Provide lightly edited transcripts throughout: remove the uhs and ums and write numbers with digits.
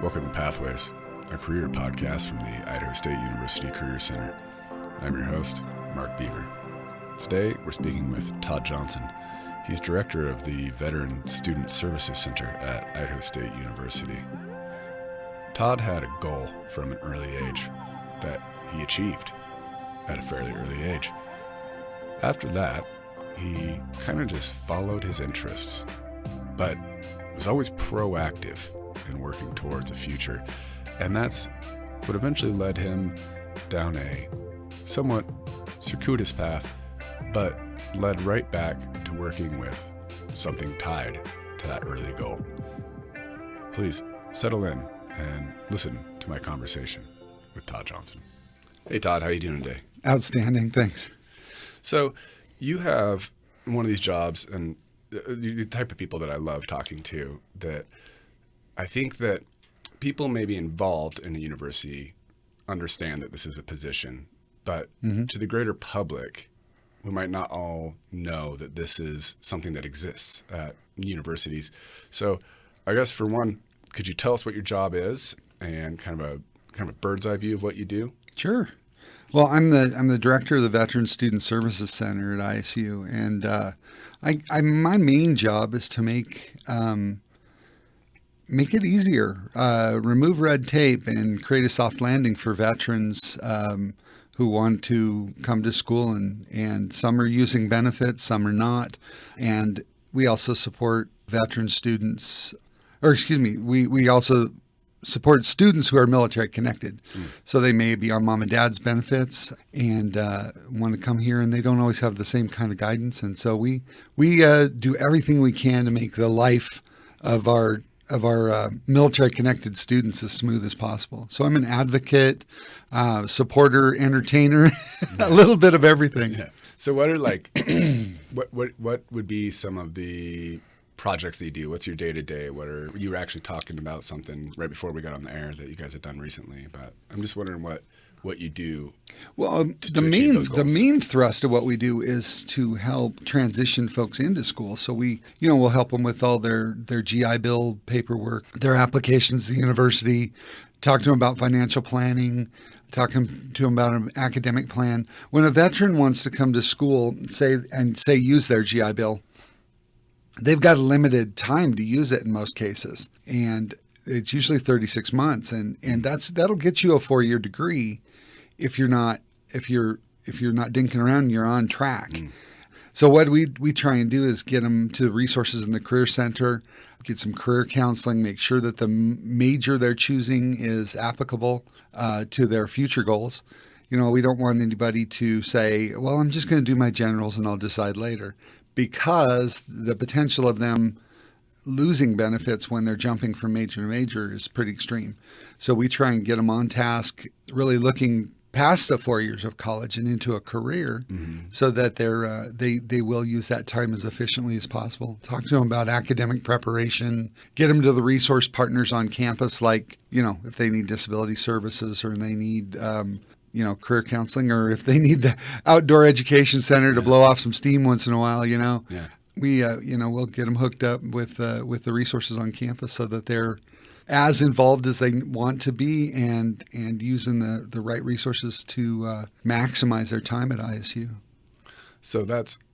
Welcome to Pathways, a career podcast from the Idaho State University Career Center. I'm your host, Mark Beaver. Today, we're speaking with Todd Johnson. He's director of the Veteran Student Services Center at Idaho State University. Todd had a goal from an early age that he achieved at a fairly early age. After that, he kind of just followed his interests, but was always proactive in working towards a future. And that's what eventually led him down a somewhat circuitous path, but led right back to working with something tied to that early goal. Please settle in and listen to my conversation with Todd Johnson. Hey Todd, how are you doing today? Outstanding, thanks. So you have one of these jobs, and the type of people that I love talking to, that I think that people maybe involved in a university understand that this is a position, but to the greater public, we might not all know that this is something that exists at universities. So I guess for one, could you tell us what your job is and kind of a bird's eye view of what you do? Sure. Well, I'm the director of the Veteran Student Services Center at ISU, and my main job is to make it easier, remove red tape, and create a soft landing for veterans who want to come to school, and some are using benefits, some are not, and we also support veteran students, we also support students who are military connected. So they may be our mom and dad's benefits and want to come here, and they don't always have the same kind of guidance. And so we do everything we can to make the life of our military connected students as smooth as possible. So I'm an advocate, supporter, entertainer, a little bit of everything. Yeah. So what are what would be some of the projects that you do? What's your day-to-day? You were actually talking about something right before we got on the air that you guys had done recently, but I'm just wondering what you do. Well, the main thrust of what we do is to help transition folks into school. So we'll help them with all their GI Bill paperwork, their applications to the university, talk to them about financial planning, talk to them about an academic plan. When a veteran wants to come to school, say use their GI Bill, they've got a limited time to use it in most cases, and it's usually 36 months, and that'll get you a 4-year degree if you're not dinking around and you're on track. So what we try and do is get them to the resources in the Career Center, get some career counseling, make sure that the major they're choosing is applicable to their future goals. We don't want anybody to say, well, I'm just going to do my generals and I'll decide later, because the potential of them losing benefits when they're jumping from major to major is pretty extreme. So we try and get them on task, really looking past the 4 years of college and into a career, so that they will use that time as efficiently as possible. Talk to them about academic preparation, get them to the resource partners on campus, like, if they need disability services or they need career counseling, or if they need the outdoor education center to blow off some steam once in a while, we'll get them hooked up with the resources on campus so that they're as involved as they want to be and using the right resources to maximize their time at ISU. So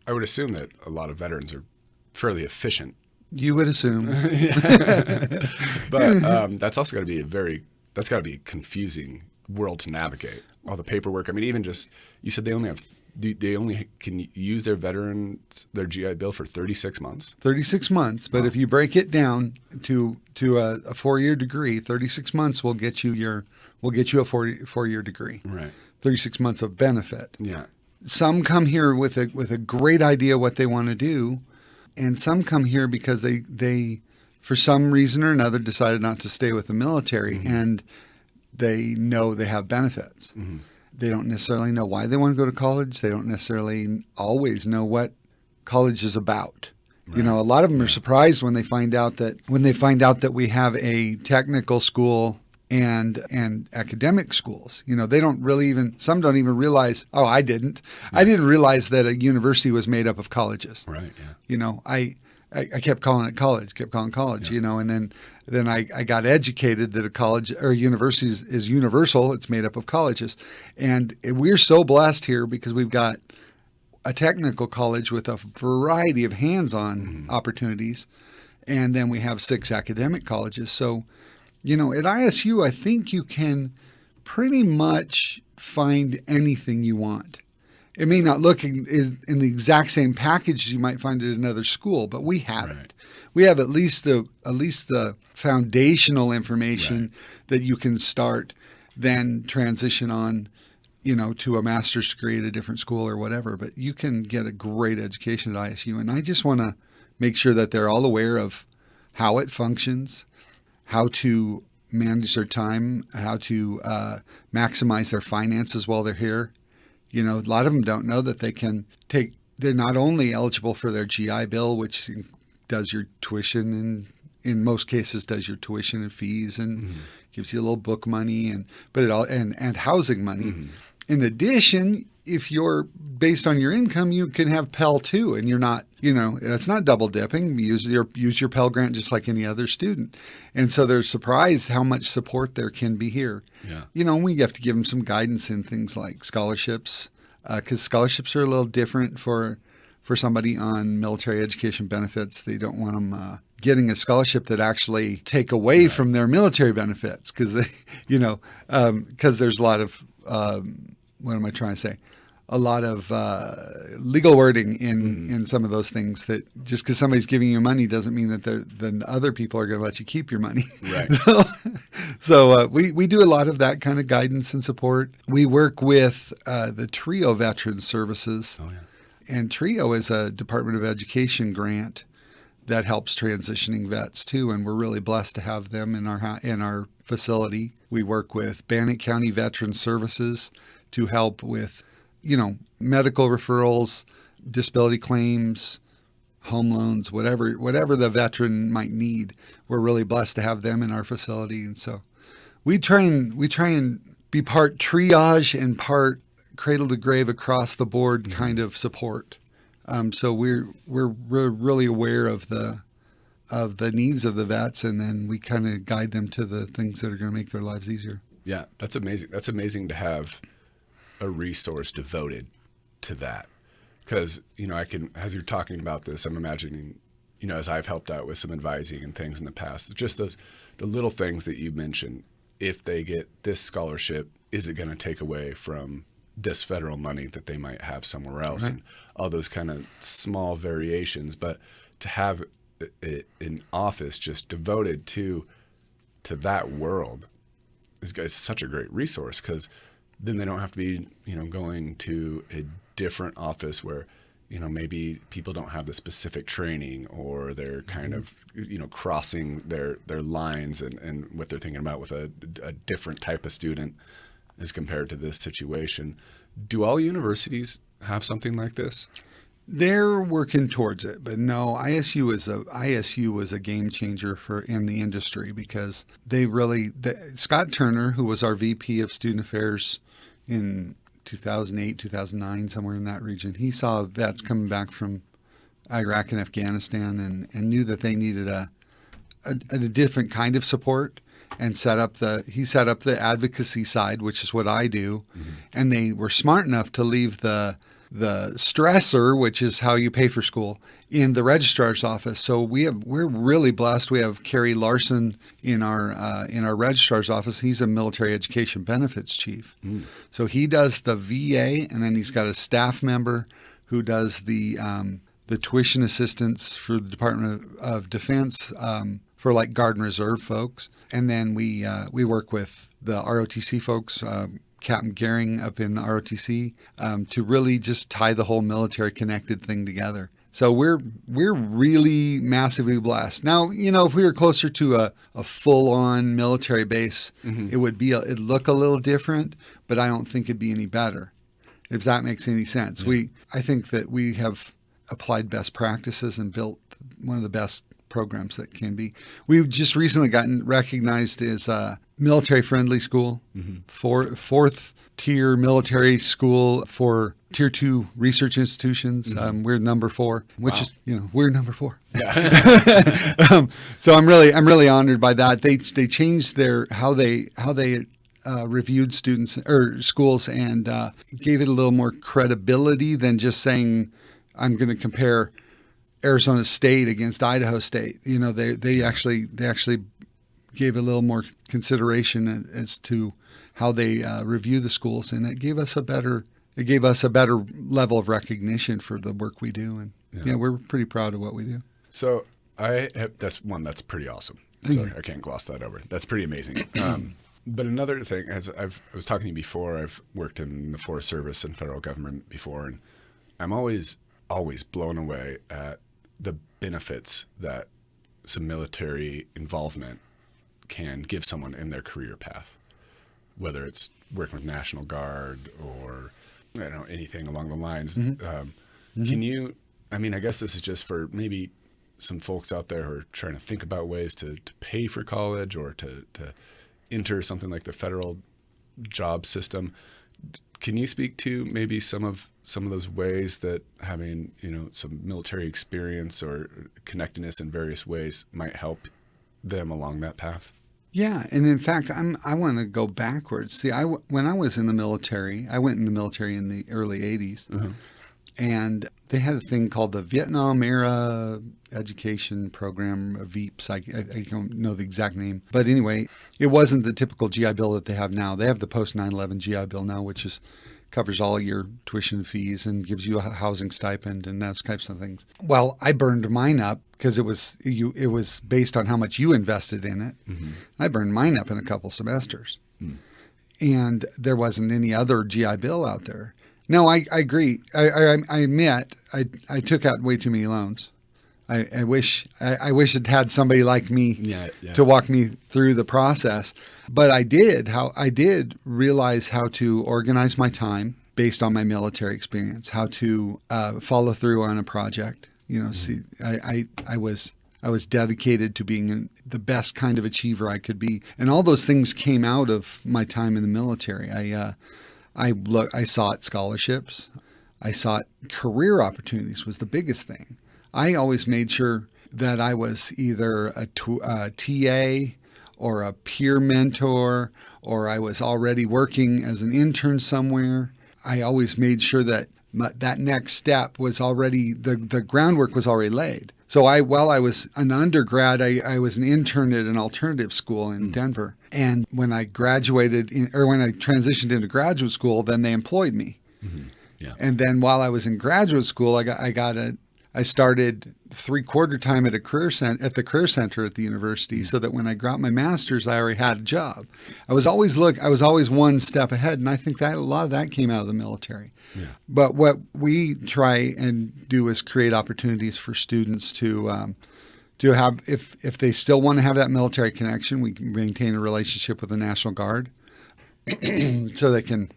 I would assume that a lot of veterans are fairly efficient. You would assume. But that's also got to be that's got to be a confusing world to navigate. All the paperwork. I mean, even just, you said they only can use their GI Bill for 36 months? 36 months, but if you break it down to a 4-year degree, 36 months will get you a 4-year degree. Right. 36 months of benefit. Yeah. Some come here with a great idea what they want to do, and some come here because they for some reason or another decided not to stay with the military, and they know they have benefits. They don't necessarily know why they want to go to college. They don't necessarily always know what college is about. Right. A lot of them are surprised when they find out that we have a technical school and academic schools. They don't really some don't even realize, I didn't realize that a university was made up of colleges. Right. Yeah. I kept calling it college, and then then I got educated that a college or a university is universal. It's made up of colleges. And we're so blessed here because we've got a technical college with a variety of hands-on opportunities. And then we have 6 academic colleges. So, at ISU, I think you can pretty much find anything you want. It may not look in the exact same package you might find at another school, but we have it. We have at least the foundational information that you can start, then transition on, to a master's degree at a different school or whatever. But you can get a great education at ISU, and I just want to make sure that they're all aware of how it functions, how to manage their time, how to maximize their finances while they're here. A lot of them don't know that they're not only eligible for their GI Bill, which does your tuition and in most cases does your tuition and fees and gives you a little book money and housing money. In addition, if you're based on your income, you can have Pell too, and you're not, that's not double dipping. Use your Pell Grant just like any other student. And so they're surprised how much support there can be here. Yeah. We have to give them some guidance in things like scholarships, because scholarships are a little different for somebody on military education benefits. They don't want them getting a scholarship that actually take away from their military benefits because because there's a lot of what am I trying to say? A lot of legal wording in some of those things that just because somebody's giving you money doesn't mean that then other people are going to let you keep your money. Right. So we do a lot of that kind of guidance and support. We work with the TRIO Veterans Services. Oh, yeah. And TRIO is a Department of Education grant that helps transitioning vets too. And we're really blessed to have them in our facility. We work with Bannock County Veterans Services to help with medical referrals, disability claims, home loans, whatever the veteran might need. We're really blessed to have them in our facility. And so we try and be part triage and part cradle to grave across the board kind of support. So we're really aware of the needs of the vets, and then we kind of guide them to the things that are going to make their lives easier. Yeah, that's amazing. That's amazing to have a resource devoted to that. Because, I can, as you're talking about this, I'm imagining, as I've helped out with some advising and things in the past, just the little things that you mentioned. If they get this scholarship, is it going to take away from this federal money that they might have somewhere else? Right. And all those kind of small variations. But to have an office just devoted to that world is such a great resource, because then they don't have to be, going to a different office where, maybe people don't have the specific training, or they're kind of, crossing their lines and what they're thinking about with a different type of student as compared to this situation. Do all universities have something like this? They're working towards it, but no, ISU was a game changer in the industry, because Scott Turner, who was our VP of Student Affairs in 2008, 2009, somewhere in that region, he saw vets coming back from Iraq and Afghanistan and knew that they needed a different kind of support, and he set up the advocacy side, which is what I do. And they were smart enough to leave the stressor, which is how you pay for school, in the registrar's office. So we're really blessed. We have Kerry Larson in our registrar's office. He's a military education benefits chief. So he does the VA, and then he's got a staff member who does the tuition assistance for the Department of Defense for like Guard and Reserve folks. And then we work with the ROTC folks, Captain Gehring up in the ROTC, to really just tie the whole military connected thing together. So we're really massively blessed. Now, if we were closer to a full-on military base, it'd look a little different, but I don't think it'd be any better, if that makes any sense. Yeah. I think that we have applied best practices and built one of the best programs that can be. We've just recently gotten recognized as a military-friendly school, fourth tier military school for tier 2 research institutions. We're number 4, which is, we're number 4. Yeah. So I'm really honored by that. They changed how they reviewed students or schools and gave it a little more credibility than just saying, I'm going to compare Arizona State against Idaho State. They actually gave a little more consideration as to how they review the schools, and it gave us a better level of recognition for the work we do, and we're pretty proud of what we do. So that's pretty awesome. So I can't gloss that over. That's pretty amazing. But another thing, as I was talking to you before, I've worked in the Forest Service and federal government before, and I'm always blown away at the benefits that some military involvement can give someone in their career path, whether it's working with National Guard or anything along the lines. Can you? I guess this is just for maybe some folks out there who are trying to think about ways to pay for college or to enter something like the federal job system. Can you speak to maybe some of those ways that having some military experience or connectedness in various ways might help them along that path? Yeah, and in fact, I want to go backwards. See, when I was in the military, I went in the military in the early 80s, and they had a thing called the Vietnam Era Education Program, VEEPS. I don't know the exact name. But anyway, it wasn't the typical GI Bill that they have now. They have the post 9/11 GI Bill now, which covers all your tuition fees and gives you a housing stipend and those types of things. Well, I burned mine up because it was based on how much you invested in it. I burned mine up in a couple semesters. And there wasn't any other GI Bill out there. No, I agree. I admit I took out way too many loans. I wish it had somebody like me to walk me through the process. But I did realize how to organize my time based on my military experience, how to follow through on a project. See, I was dedicated to being the best kind of achiever I could be, and all those things came out of my time in the military. I sought scholarships. I sought career opportunities was the biggest thing. I always made sure that I was either a TA or a peer mentor, or I was already working as an intern somewhere. I always made sure that that next step was already, the groundwork was already laid. So while I was an undergrad, I was an intern at an alternative school in Denver. And when I graduated, when I transitioned into graduate school, then they employed me. Yeah. And then while I was in graduate school, I started 3/4 time at the career center at the university, so that when I got my master's, I already had a job. I was always one step ahead, and I think that a lot of that came out of the military. Yeah. But what we try and do is create opportunities for students to have, if they still want to have that military connection, we can maintain a relationship with the National Guard, so they can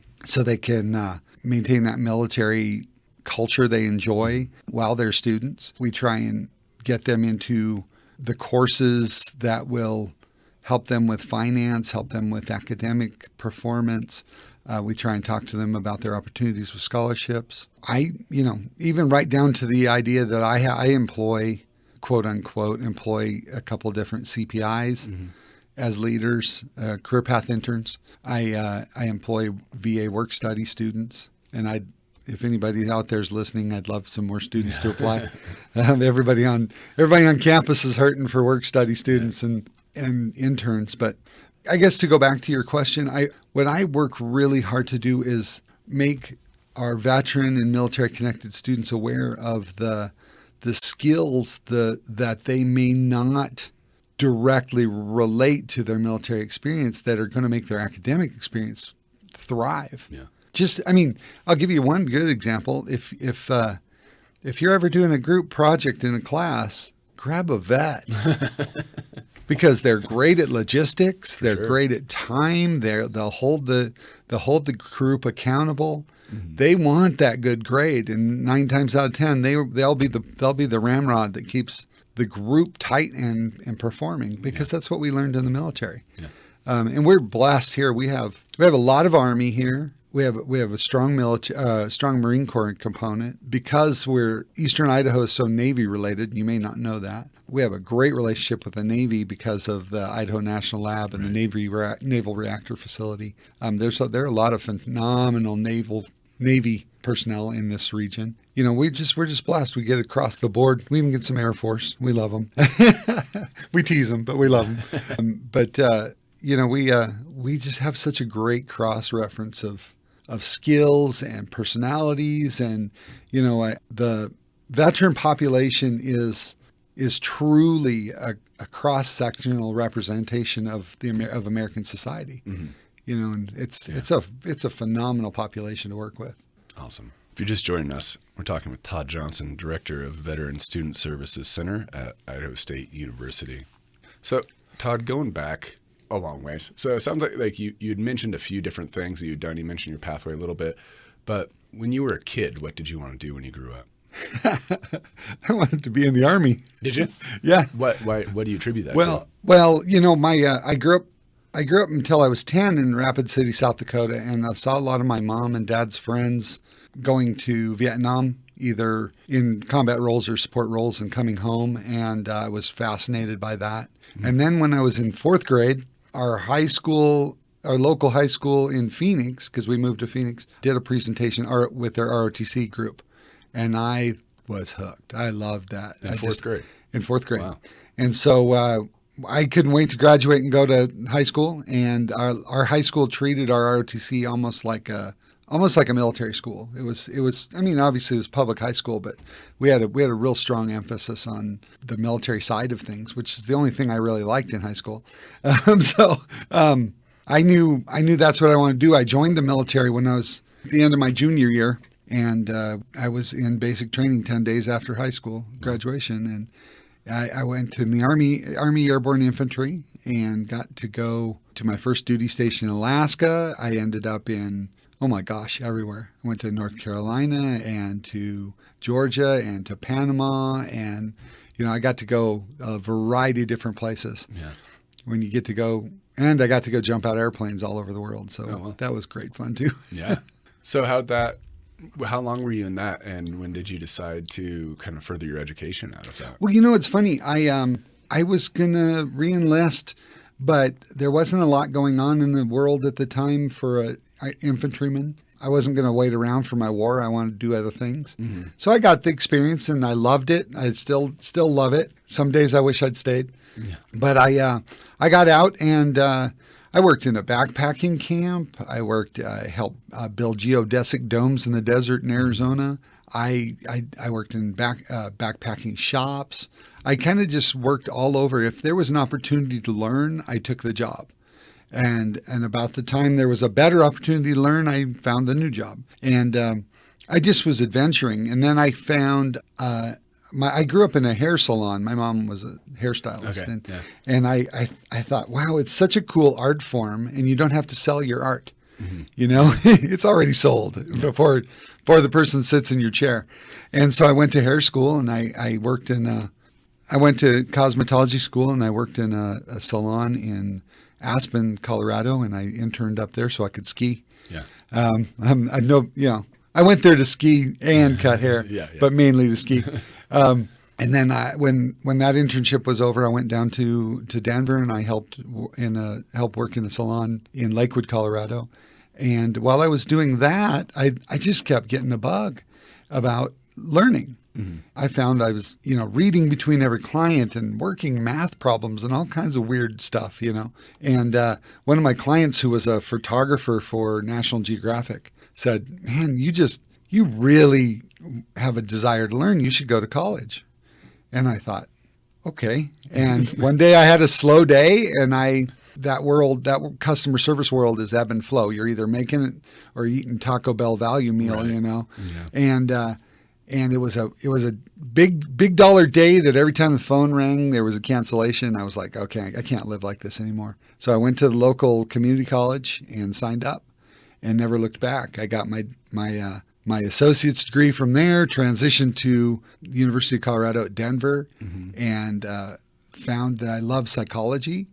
maintain that military culture they enjoy while they're students. We try and get them into the courses that will help them with finance, help them with academic performance. We try and talk to them about their opportunities with scholarships. Even right down to the idea that I employ, quote unquote, a couple different CPIs as leaders, career path interns. I employ VA work study students, and if anybody out there is listening, I'd love some more students to apply. Everybody on campus is hurting for work study students and interns. But I guess to go back to your question, what I work really hard to do is make our veteran and military connected students aware of the skills that they may not directly relate to their military experience that are going to make their academic experience thrive. Yeah. I'll give you one good example. If you're ever doing a group project in a class, grab a vet because they're great at logistics. They're great at time. They'll hold the group accountable. They want that good grade, and 9 times out of 10, they'll be the ramrod that keeps the group tight and performing, because that's what we learned in the military. Yeah. And we're blessed here. We have a lot of Army here. we have a strong strong Marine Corps component. Because Eastern Idaho is so Navy related, you may not know that. We have a great relationship with the Navy because of the Idaho National Lab and the Naval Reactor Facility. There are a lot of phenomenal Navy personnel in this region. We're just blessed. We get across the board. We even get some Air Force. We love them. We tease them, but we love them. We just have such a great cross reference of skills and personalities, and the veteran population is truly a cross-sectional representation of American society. Mm-hmm. And it's a phenomenal population to work with. Awesome. If you're just joining us, we're talking with Todd Johnson, Director of Veteran Student Services Center at Idaho State University. So, Todd, going back a long ways. So it sounds like you'd mentioned a few different things that you'd done. You mentioned your pathway a little bit, but when you were a kid, what did you want to do when you grew up? I wanted to be in the Army. Did you? Yeah. What do you attribute that to? Well, I grew up until I was 10 in Rapid City, South Dakota, and I saw a lot of my mom and dad's friends going to Vietnam, either in combat roles or support roles, and coming home, and I was fascinated by that. Mm-hmm. And then when I was in fourth grade, our local high school in Phoenix, because we moved to Phoenix, did a presentation with their ROTC group. And I was hooked. I loved that. In fourth grade? In fourth grade. Wow. And so I couldn't wait to graduate and go to high school. And our high school treated our ROTC almost like a military school. It was. Obviously it was public high school, but we had a real strong emphasis on the military side of things, which is the only thing I really liked in high school. I knew that's what I wanted to do. I joined the military when I was at the end of my junior year. And I was in basic training 10 days after high school graduation. And I went to the Army Airborne Infantry and got to go to my first duty station in Alaska. I ended up in, oh my gosh, everywhere. I went to North Carolina and to Georgia and to Panama. And, I got to go a variety of different places. Yeah. When you get to go, and I got to go jump out airplanes all over the world. So that was great fun too. Yeah. So how long were you in that, and when did you decide to kind of further your education out of that? Well, it's funny. I was going to re-enlist, but there wasn't a lot going on in the world at the time for an infantryman. I wasn't going to wait around for my war. I wanted to do other things. Mm-hmm. So I got the experience, and I loved it. I still love it. Some days I wish I'd stayed. Yeah. But I got out, and I worked in a backpacking camp. I helped build geodesic domes in the desert in Arizona. I worked in backpacking shops. I kind of just worked all over. If there was an opportunity to learn, I took the job. And about the time there was a better opportunity to learn, I found the new job. And I just was adventuring. And then I found I grew up in a hair salon. My mom was a hairstylist. Okay, and I thought, wow, it's such a cool art form, and you don't have to sell your art. Mm-hmm. It's already sold before the person sits in your chair. And so I went to hair school, and I worked I went to cosmetology school, and I worked in a salon in Aspen, Colorado, and I interned up there so I could ski. Yeah. I went there to ski and cut hair, but mainly to ski. And then when that internship was over, I went down to Denver, and I helped work in a salon in Lakewood, Colorado. And while I was doing that, I just kept getting a bug about learning. Mm-hmm. I found I was, reading between every client and working math problems and all kinds of weird stuff, And one of my clients, who was a photographer for National Geographic, said, "Man, you really have a desire to learn. You should go to college." And I thought, okay. And one day I had a slow day, and that customer service world is ebb and flow. You're either making it or eating Taco Bell value meal, right. Yeah. And it was a big dollar day that every time the phone rang, there was a cancellation. I was like, okay, I can't live like this anymore. So I went to the local community college and signed up and never looked back. I got my associate's degree from there, transitioned to the University of Colorado at Denver, mm-hmm. and found that I love psychology.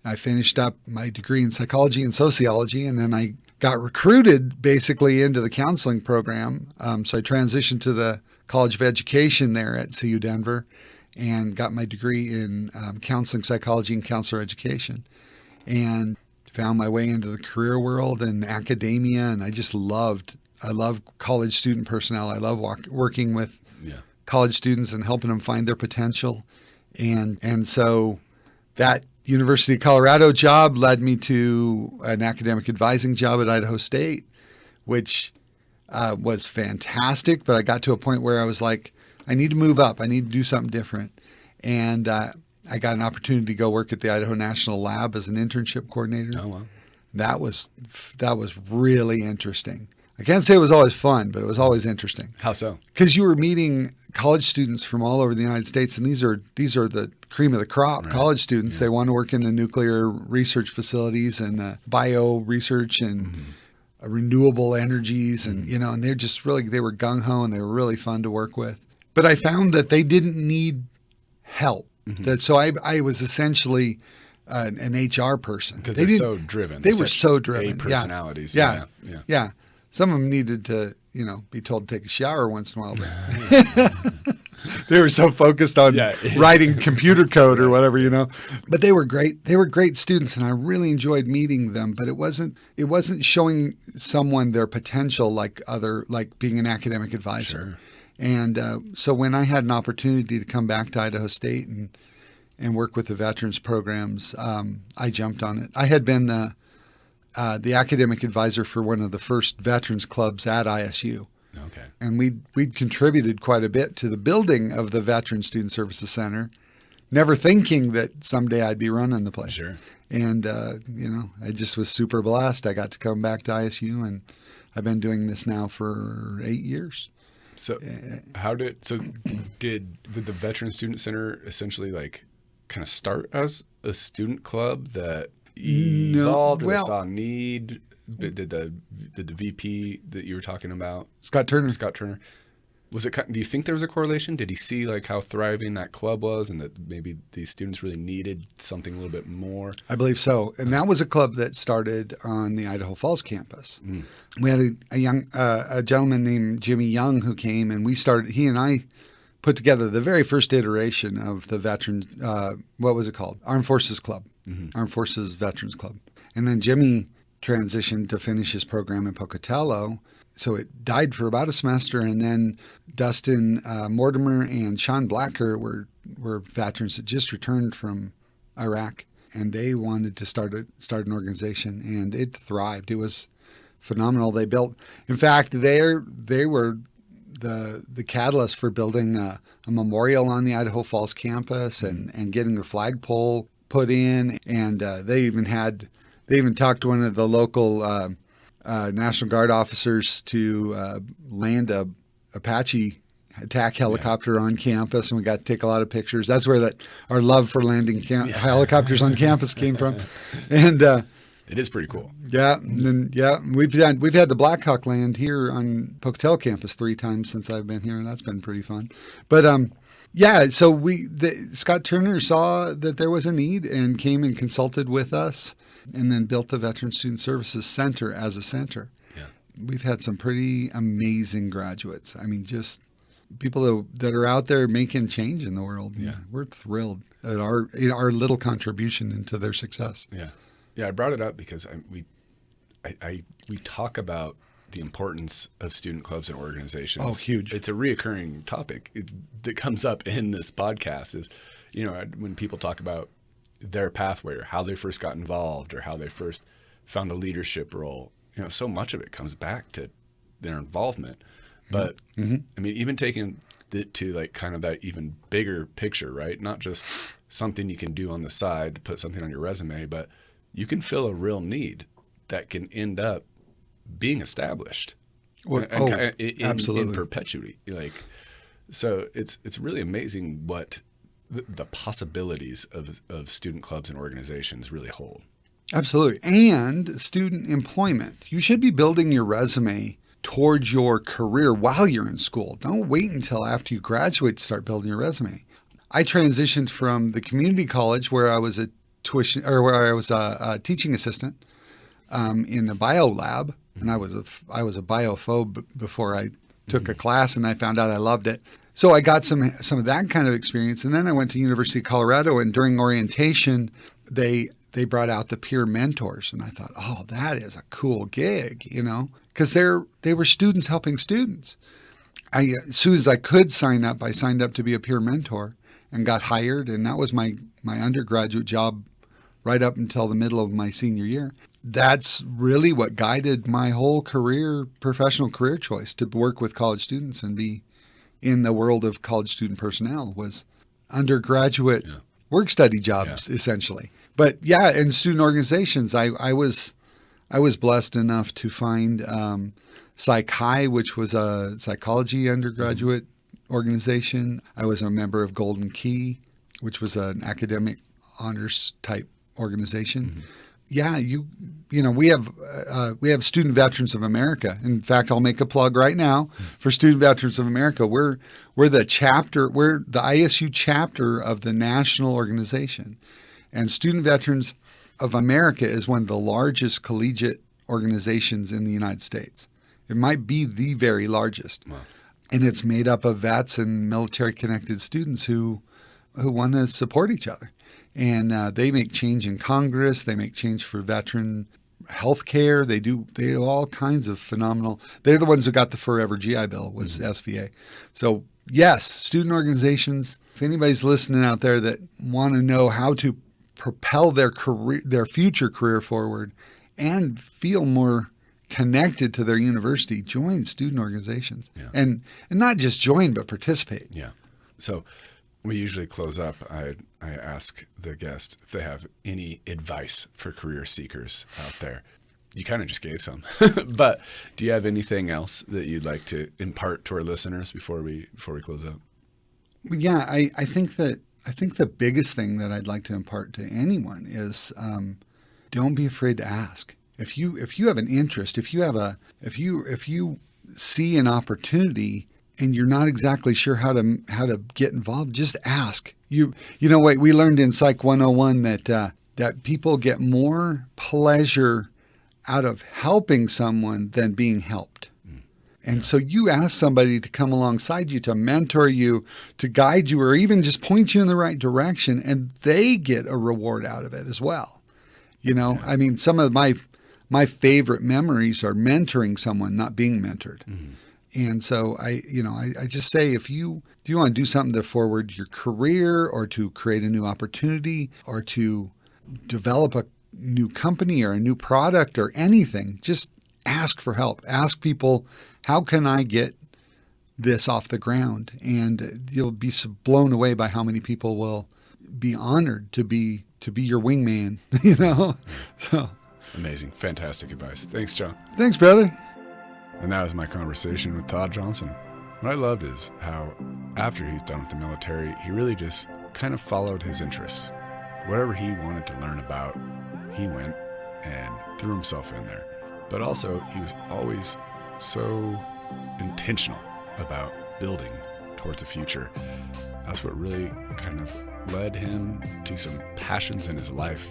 I finished up my degree in psychology and sociology, and then I got recruited basically into the counseling program. So I transitioned to the College of Education there at CU Denver and got my degree in counseling psychology and counselor education, and found my way into the career world and academia. And I love college student personnel. I love working with college students and helping them find their potential. And so that University of Colorado job led me to an academic advising job at Idaho State, which was fantastic. But I got to a point where I was like, I need to move up. I need to do something different. And I got an opportunity to go work at the Idaho National Lab as an internship coordinator. Oh, wow. That was really interesting. I can't say it was always fun, but it was always interesting. How so? Because you were meeting college students from all over the United States, and these are the cream of the crop college students. They want to work in the nuclear research facilities and bio research and renewable energies, and and they're just they were gung ho and they were really fun to work with. But I found that they didn't need help. So I was essentially an HR person because they're so driven. They were so driven. Personalities. Yeah. Some of them needed to, be told to take a shower once in a while. But they were so focused on writing computer code or whatever, But they were great. They were great students, and I really enjoyed meeting them. But it wasn't showing someone their potential like being an academic advisor. Sure. And so when I had an opportunity to come back to Idaho State and work with the veterans programs, I jumped on it. I had been the academic advisor for one of the first veterans clubs at ISU. Okay. And we'd contributed quite a bit to the building of the Veteran Student Services Center, never thinking that someday I'd be running the place. Sure. And, I just was super blessed. I got to come back to ISU, and I've been doing this now for 8 years. So did the Veteran Student Center essentially kind of start as a student club that evolved or saw a need? Did the VP that you were talking about, Scott Turner, was it? Do you think there was a correlation? Did he see how thriving that club was, and that maybe these students really needed something a little bit more? I believe so, and that was a club that started on the Idaho Falls campus. We had a gentleman named Jimmy Young who came, and he and I put together the very first iteration of the veteran. What was it called? Armed Forces Club. Armed Forces Veterans Club. And then Jimmy transitioned to finish his program in Pocatello. So it died for about a semester. And then Dustin Mortimer and Sean Blacker were veterans that just returned from Iraq. And they wanted to start an organization. And it thrived. It was phenomenal. They built, in fact, they were the catalyst for building a memorial on the Idaho Falls campus and getting the flagpole put in, and they even talked to one of the local National Guard officers to land a Apache attack helicopter on campus, and we got to take a lot of pictures. That's where our love for landing helicopters on campus came from, and it is pretty cool. Yeah, and then we've had the Black Hawk land here on Pocatello campus 3 times since I've been here, and that's been pretty fun. But so Scott Turner saw that there was a need and came and consulted with us, and then built the Veteran Student Services Center as a center. Yeah. We've had some pretty amazing graduates. I mean, just people that are out there making change in the world. Yeah. We're thrilled at our little contribution into their success. Yeah. Yeah, I brought it up because we talk about the importance of student clubs and organizations. Oh, huge. It's a reoccurring topic that comes up in this podcast is, when people talk about their pathway or how they first got involved or how they first found a leadership role, so much of it comes back to their involvement. But I mean, even taking it to kind of that even bigger picture, right? Not just something you can do on the side to put something on your resume, but you can fill a real need that can end up being established. Absolutely. In perpetuity. So it's really amazing what the possibilities of student clubs and organizations really hold. Absolutely. And student employment. You should be building your resume towards your career while you're in school. Don't wait until after you graduate to start building your resume. I transitioned from the community college where I was a teaching assistant in the bio lab, and I was a biophobe before I took a class, and I found out I loved it. So I got some of that kind of experience, and then I went to University of Colorado, and during orientation, they brought out the peer mentors, and I thought, oh, that is a cool gig, because they were students helping students. As soon as I could sign up, I signed up to be a peer mentor and got hired, and that was my undergraduate job right up until the middle of my senior year. That's really what guided my whole professional career choice, to work with college students and be in the world of college student personnel, was undergraduate work study jobs, essentially. But in student organizations, I was blessed enough to find Psych High, which was a psychology undergraduate organization. I was a member of Golden Key, which was an academic honors type organization. We have Student Veterans of America. In fact, I'll make a plug right now for Student Veterans of America. We're the ISU chapter of the national organization. And Student Veterans of America is one of the largest collegiate organizations in the United States. It might be the very largest. Wow. And it's made up of vets and military-connected students who want to support each other. And they make change in Congress. They make change for veteran health care. They do all kinds of phenomenal. They're the ones who got the Forever GI Bill, was SVA. So yes, student organizations. If anybody's listening out there that want to know how to propel their future career forward and feel more connected to their university, join student organizations. And not just join, but participate. Yeah. So we usually close up. I ask the guest if they have any advice for career seekers out there. You kind of just gave some, but do you have anything else that you'd like to impart to our listeners before we close up? Yeah, I think the biggest thing that I'd like to impart to anyone is don't be afraid to ask. If you have an interest, if you see an opportunity and you're not exactly sure how to get involved, just ask. You know what we learned in Psych 101 that people get more pleasure out of helping someone than being helped. And so you ask somebody to come alongside you, to mentor you, to guide you, or even just point you in the right direction, and they get a reward out of it as well. I mean, some of my favorite memories are mentoring someone, not being mentored. Mm-hmm. And so I just say, if you want to do something to forward your career, or to create a new opportunity, or to develop a new company or a new product or anything, just ask for help. Ask people, how can I get this off the ground? And you'll be blown away by how many people will be honored to be your wingman, So amazing. Fantastic advice. Thanks, John. Thanks, brother. And that was my conversation with Todd Johnson. What I loved is how after he's done with the military, he really just kind of followed his interests. Whatever he wanted to learn about, he went and threw himself in there. But also, he was always so intentional about building towards the future. That's what really kind of led him to some passions in his life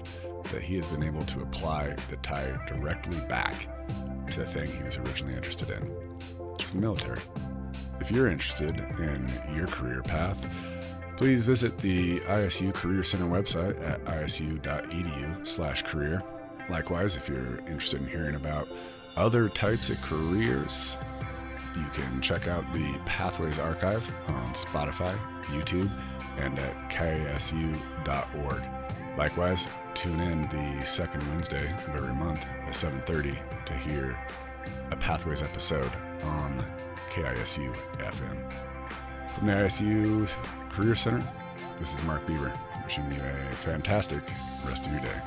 that he has been able to apply that tie directly back to the thing he was originally interested in. It's the military. If you're interested in your career path, please visit the ISU Career Center website at isu.edu/career. Likewise, if you're interested in hearing about other types of careers, you can check out the Pathways Archive on Spotify, YouTube, and at kisu.org. Likewise, tune in the second Wednesday of every month at 7:30 to hear a Pathways episode on KISU FM. From the ISU Career Center, this is Mark Beaver, wishing you a fantastic rest of your day.